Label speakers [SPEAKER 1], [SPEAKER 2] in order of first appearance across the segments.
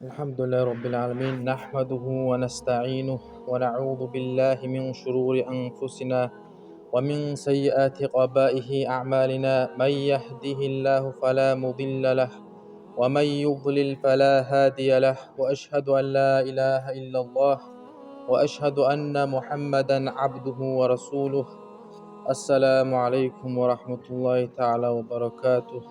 [SPEAKER 1] الحمد لله رب العالمين نحمده ونستعينه ونعوذ بالله من شرور أنفسنا ومن سيئات قبائح أعمالنا من يهده الله فلا مضل له ومن يضلل فلا هادي له وأشهد أن لا إله إلا الله وأشهد أن محمدا عبده ورسوله السلام عليكم ورحمة الله تعالى وبركاته.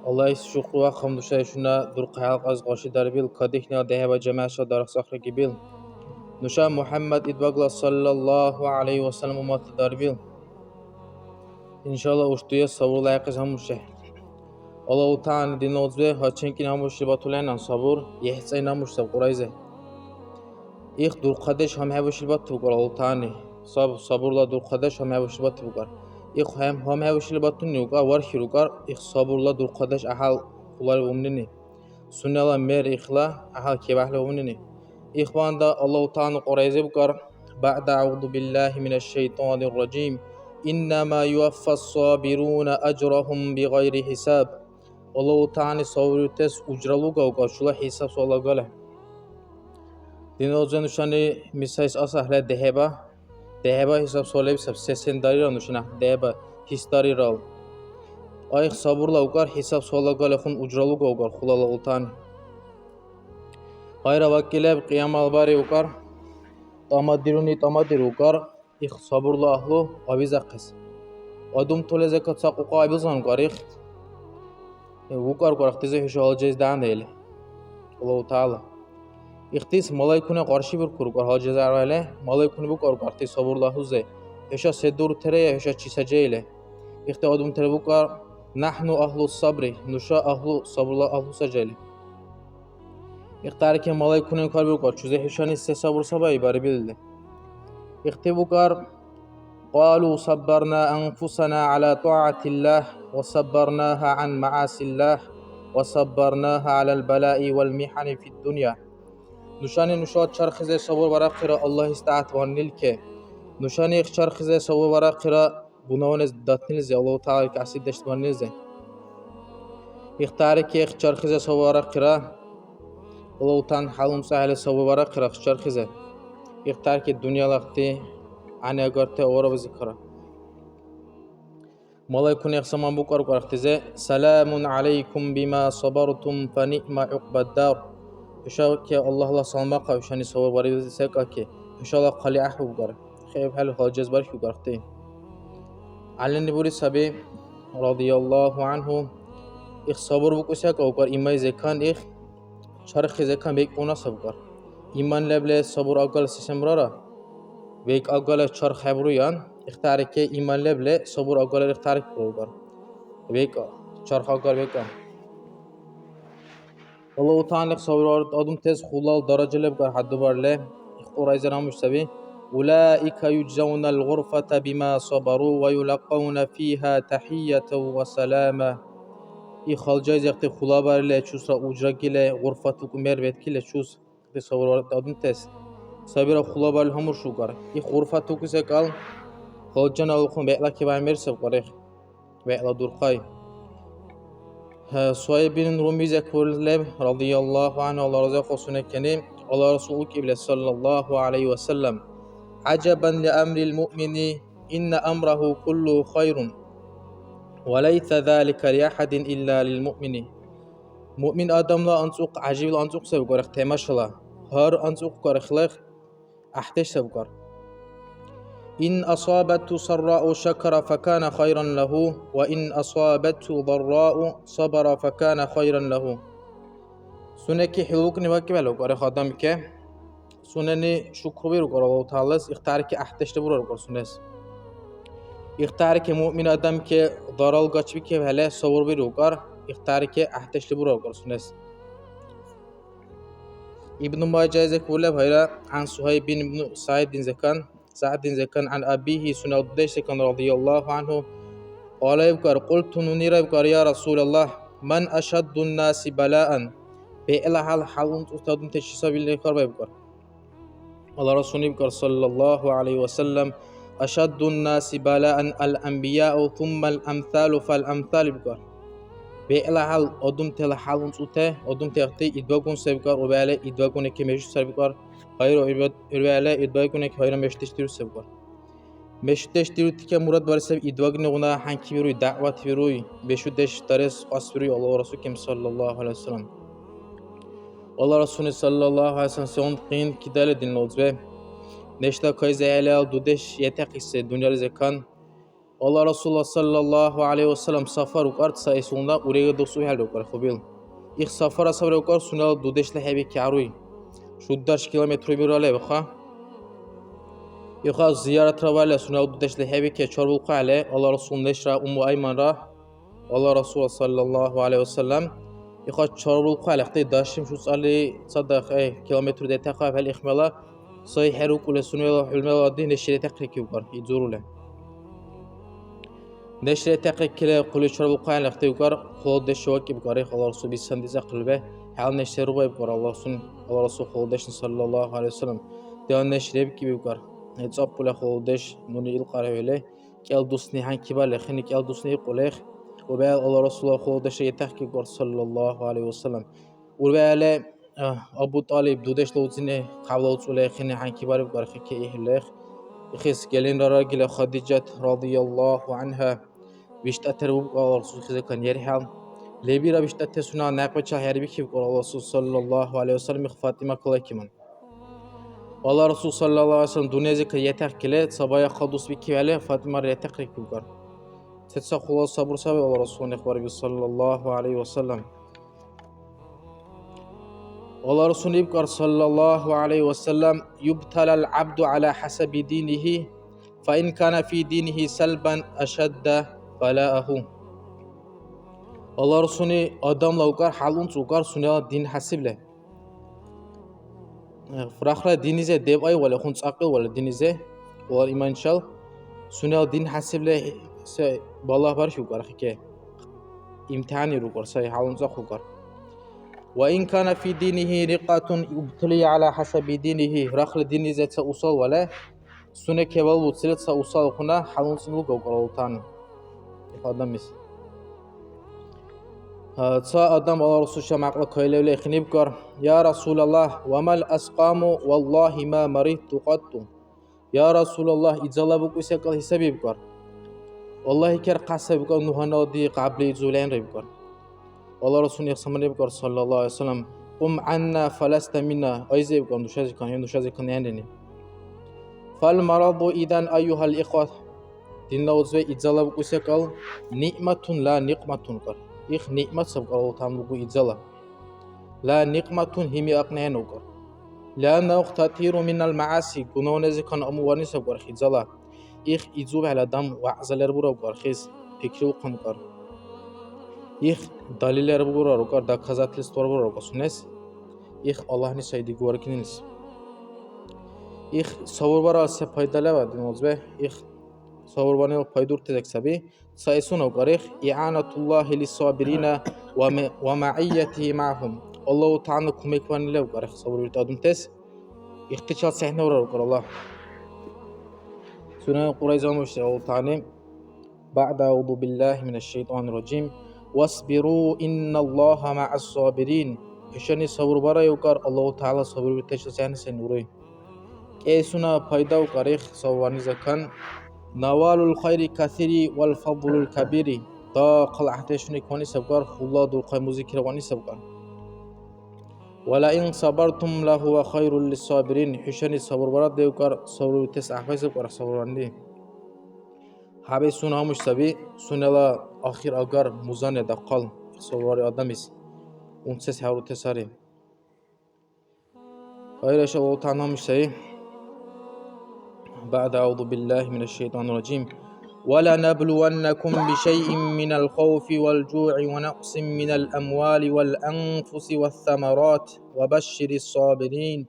[SPEAKER 1] الله شكر وخم دوشای شنا در قیاق از قاشی دربیل کدیح نه ده و جمعش در سخر گیبیل نوشا محمد ادوغلا صلی الله علیه و سلم مات دربیل انشالله اشتوی صبر لایقش هموشه الله تعالی دین اوزبه هاچن کی هموشه باتولن صبر یحسین هموشه قرایزه ایخ در قدش هم هوشی بات بگار الله تعالی صبر لا در قدش هم هوشی بات بگار ایخ هم هوشی باتون نیوگا ورشی روگار ایخ صبر لا در قدش احال خلال ومننی سنلا مر إخلا أهل كباح لونني إخوان دا الله تعالى قريزة بكر بعد أعوذ بالله من الشيطان الرجيم إنما يوفى الصابرون أجرهم بغير حساب الله تعالى صورتس أجرلو قوقا شلا حساب صلى الله دين أوزن شاني مسايس أسهل دهبا حساب صلى بسب سسن داري رانوشنا دهبا هستاري رال أيخ صبر لوكار حساب صلى الله خون أجرلو قوقا خلا الله تعالى غير وكيله قيام الباري وكر تمدير وكر إخ صبر الله أبيزقس أدم تولى زكاة ساقوقا أبيزان كاريخ وكر كارختزه شال جز دان ديله الله تعالى إختيس ملايكونه قارشي بكر كار هاجز عرله ملايكونه بكر كارتي صبر الله زه هشا سدور تري هشا چيسجيله إخت أدم تري بكر نحن أهل الصبر نشا أهل صبر الله أهل سجيله اختار که مالای کنن کار بکار چوزه هشانی سه صبر صبایی باری بیلده اختبو کار قالوا صبرنا أنفسنا على طاعة الله وصبرناها عن معاصي الله وصبرناها على البلاء والمحن في الدنيا نشانی نشاد چرخزه صبر برای قرا الله استعات وانیل که نشانی اخ چرخزه صبر برای قرا بناون داتنیلزه الله تعالی که اسید دشت وانیلزه اختار که اخ چرخزه صبر برای قرا الله تعالى حالم سهل سوى برا قرق شرخزه اختار که دنیا لختی عنی اگرته اورا بذکره ملايكون يخصمان بكر قرختزه سلام عليكم بما صبرتم فنعم عقب الدار إشاء كي الله سلامك وشاني سوى برا بذكره كي إشاء الله قلي أحب بكره خيب حل حاجز برش بكرتي على النبوري سبي رضي الله عنه إخ صبر بكسك أوكر إما زكان إخ شرخ زكان بيك مناسب كار إيمان لبله صبر أقل سسمرارا بيك أقل شرخ حبرويان اختار كي إيمان لبله صبر أقل اختار كار بيك شرخ أقل بيك الله تعالى صبر أدم تز خلال درجة لبكار حد بار له قرائز رامش سبي أولئك يجزون الغرفة بما صبروا ويلقون فيها تحية وسلامة ای خالجای زخت خلا برله چوس را اجرا گله غرفت و کمر بید کله چوس تصور دادن تست سابیرا خلا برله همور شو کار ای غرفت و کسی کال خالجان آلخون بیلا که باید مرسب کاره بیلا دورخای سوای بین رومی ذکر لب رضی الله عنه الله رضا خصونه کنیم الله رسول کبل صلی الله علیه و سلم عجبا لأمر المؤمن إن أمره كله خير وليس ذلك لأحد إلا للمؤمن مؤمن آدم لا أنسوق عجيب لا أنسوق سبكار اختماش لا هر أنسوق كارخلاق أحتش سبكار إن أصابته سراء شكر فكان خيرا له وإن أصابته ضراء صبر فكان خيرا له سنكي حلوك نواكب له كار خادم كه سنني شكر بيرو كار الله تعالى اختار كي أحتش تبرر كار سنس اختار که مؤمن آدم که ضرال قچبی که هله صبر بیروکار اختار که احتش لبروکار سنس ابن ماجه ذكر بهيرا عن صهيب بن سعد بن زكان عن أبيه سنة ديشكان رضي الله عنه قال يبكر قلت ننير يبكر يا رسول الله من أشد الناس بلاء بإله حال أستاذ تشيسا بالنكار يبكر الله رسول يبكر صلى الله عليه وسلم أشد الناس بلاء الأنبياء ثم الأمثال فالأمثال بكر بيلا حال أدم تلا حال أنصوته أدم تأتي إدباغون سبكار وبيلا إدباغون كميش سبكار خير وبيلا إدباغون خير مشتشتير سبكار مشتشتير تك مراد برسب إدباغون غنا حنكي بروي دعوة بروي بشودش ترس قاس بروي الله ورسول كم صلى الله عليه وسلم الله رسول صلى الله عليه وسلم سون قين كدال دين لوزبه نشتا كايز على دودش يتقيس دنيا زكان الله رسول صلى الله عليه وسلم سفر وقرت سايسونا وريغ دوسو هل وقر خبيل إخ سفر سفر وقر سنة دودش لحبي كعروي شدرش كيلومتر بيرالي بخا يخا زيارة روالي سنة دودش لحبي كچار بلقى عليه الله رسول نشرا أيمن را الله رسول صلى الله عليه وسلم يخا چار بلقى عليه اختي داشم شو سالي صدق كيلومتر دي تقا فالي إخمالا صحيح حروك ولا سنة حلمة دي نشري تقريكي وقر يزورو له نشر تقيك كلا قل شرب القاعن اختيار خلود الشواك بقاري الله رسول بيسندز قلبه حال نشر ربع بقار الله رسول خلودش صلى الله عليه وسلم ده نشر بكي بقار يتصاب ولا خلودش نوني القاري عليه كال دوسني عن كبار خني كال دوسني قليخ وبعد الله رسول خلودش يتحكي بقار صلى الله عليه وسلم وبعد أبو طالب دودش لوزنه قبل وصوله خني عن كبار بقار خكي إهلاخ خيس جلين راجل خديجة رضي الله عنها بيشتأتر بقول الرسول خزي كان يرحم لبيرا بيشتأتر سنا ناقبتشا هربي كيف قول الرسول صلى الله عليه وسلم فاطمة كلاكمن والله الرسول صلى الله عليه وسلم دنيا زك يتأكله صبايا خدوس بكياله فاطمة يتأكل كبار تتسخ الله صبر صبي والله الرسول إخبار صلى الله عليه وسلم والله الرسول يبقى صلى الله عليه وسلم يبتلى العبد على حسب دينه فإن كان في دينه سلبا أشد بلاءه الله رسول أدم لوكار حالون سوكار سنة دين حسب له فراخرة دينيزه ديب أي ولا خنص أقل ولا دينيزه ولا إيمان شال سنة دين حسب له بالله بارش وكار خكيه امتحاني روكار ساي حالون ساخوكار وإن كان في دينه رقة يبتلي على حسب دينه رخل دينيزه سأوصل ولا سنة كبال وصلت سأوصل كنا حالون سنوك وكارولتان آدمیست. تا آدم الله رسول شما عقل کایلوله خنیب کر یا رسول الله و مال اسقام والله ما مريض قط یا رسول الله إجازه بکویse کل حسابی بکر والله کر قصه بکر نهانادی قبلی زولین ری بکر الله رسول یخسمانی بکر صلی الله علیه وسلم قم عنا فلست منا ایزه بکر نوشازی کنی هندنی فالمرض إذن أيها الإخوة دين وزوي إجازة بكوسة قال نعمة لا نقمة قال إخ نعمة سبق الله تعالى بكو إجازة لا نقمة همي أقنعين قال لأنه تطير من المعاصي كنون زكان أمواني سبق إجازة إخ إجوب على دم وعزل برا قال خيس فكرو قم قال إخ دليل برا قال دكازات لستور برا قال سنس إخ الله نسايدي قواركنينس إخ صور برا سفايدة دين وزوي إخ صوربانه پایدور تزک سبی سایسون وقریخ إعانة الله للصابرين ومعيته معهم الله تعالى كمك وان له وقریخ صور بيتادم تس اختشال سحنه ورا وقر الله سنة قريزة مشتى الله تعالى بعد أعوذ بالله من الشيطان الرجيم واصبروا إن الله مع الصابرين كشاني صور برا يوقر الله تعالى صبر بيتشل سحنه سنوري كيسونا پایدا وقریخ صواني زكان نوال الخير كثير والفضل الكبير تا قلعته شنو كوني سبقار خلاد القيموزي كرواني سبقار ولا إن صبرتم لهو خير للصابرين حشاني صبر براد ديوكار صبر تسع فايز سبقار صبراني حبي سنة مش سبي سنة لا آخر أجر مزانة دقال صبر آدميس ونسس حورو تساري غير شاء الله تعالى مش سبي بعد أعوذ بالله من الشيطان الرجيم ولنبلونكم بشيء من الخوف والجوع ونقص من الأموال والأنفس والثمرات وبشر الصابرين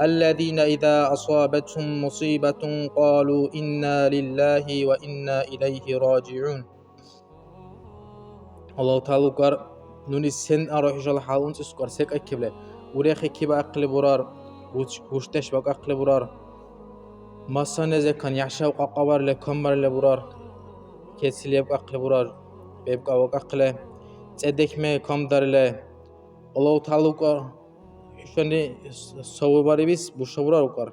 [SPEAKER 1] الذين إذا أصابتهم مصيبة قالوا إنا لله وإنا إليه راجعون الله تعالى قال نوني سن أروح جل حالون تسكر سك أكبله وريخ كبا أقل برار وشتش بق أقل برار مسانه زكان يعشى وقاقوار لكمر لبرار كسل يبقى أقل برار بيبقى وقاقله цедехме камдаrile Allahu Teala ukar şöyle savurları biz bu şavura ukar.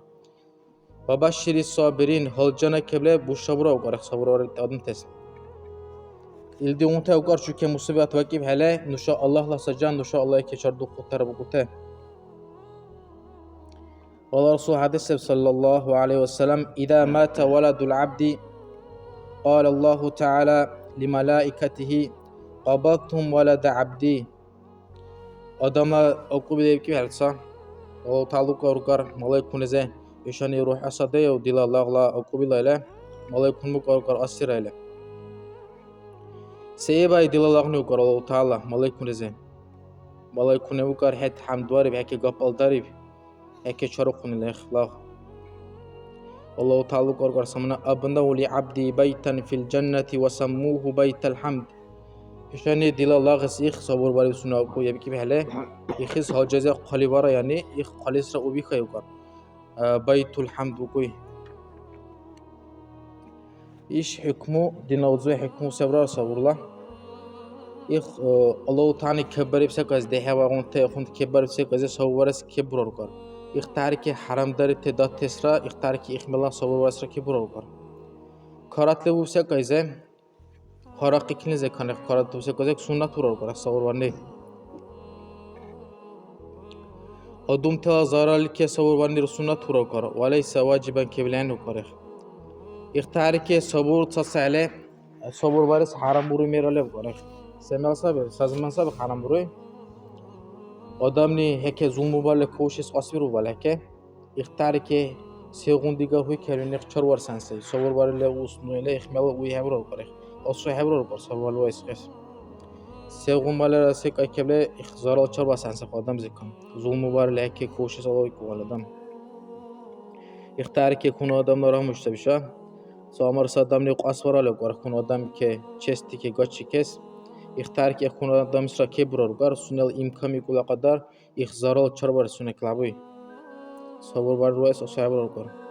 [SPEAKER 1] Babashiri sabirin halcana keble bu şavura ukar savurları adın tes. İldi unta ukar çünkü musibet vakit hele nuşa Allah'la sacan nuşa Allah'a keçer doktor bu kute. Allah Resul hadis sallallahu aleyhi ve sellem İza mata veladul abdi قال الله تعالى لملائكته قبضتم ولد عبدي Adamlar oku bile ki helsa o taluk orkar malaikunize işani ruh asade o dilallah oku bile malaikunmu orkar asir ile seyebay dilallah ne okar o taala malaikunize malaikune okar het hamdvari heke gapaldari heke çarokun ile ikhlah Allah taluk orkar samana abna uli abdi baytan fil cenneti ve sammuhu baytal hamd işani dilallah gisih sabur bari suna oku yebki hele İkhiz haceze qalibara yani ik qalisra ubi khayukar baytul hamd bukuy iş hükmü dinavzu hükmü sabrar saburla ik Allahu Teala kebber ipse kaz dehava onte khund kebber ipse kaz saburas kebror kar ikhtar ki haram dar tedat tesra ikhtar ki ikhmala saburas kebror kar karatle bu ipse kaz haraq ikinize kanek karat ipse kaz sunnat uror kar sabur ne Adumta zararlı ke savurvanir sunnat hurokar, valeysa vaciben kevlen hukarih. İhtari ke sabur tasale, sabur varis haram buru merale hukarih. Semel sabe, sazman sabe haram buru. Adamni heke zulmu bale koşis asviru bale heke. İhtari ke segundiga huy kelini çar var sense. Sabur varile usnu ile ihmel uy hebro hukarih. Asru hebro hukar sabur valu isqes. Sevgum balara sek akeble zaral çarba sense adam zikam. Zulmu var leke koşu salavi kuvaladam. İhtiyar ki konu adamlar rahmıştı bişa. Samar sadam ne asvara le var konu adam ki chesti ki gaçı kes. İhtiyar ki konu adam sıra kebror gar sunel imkami kula kadar zaral çarba sune klabi. Sabır var rues ashablar gar.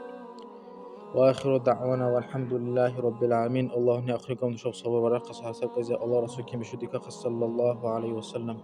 [SPEAKER 1] وآخر دعوانا والحمد لله رب العالمين اللهم أخرجهم نشوف صبر ورقص حسب كذا الله رسول كم شديك صلى الله عليه وسلم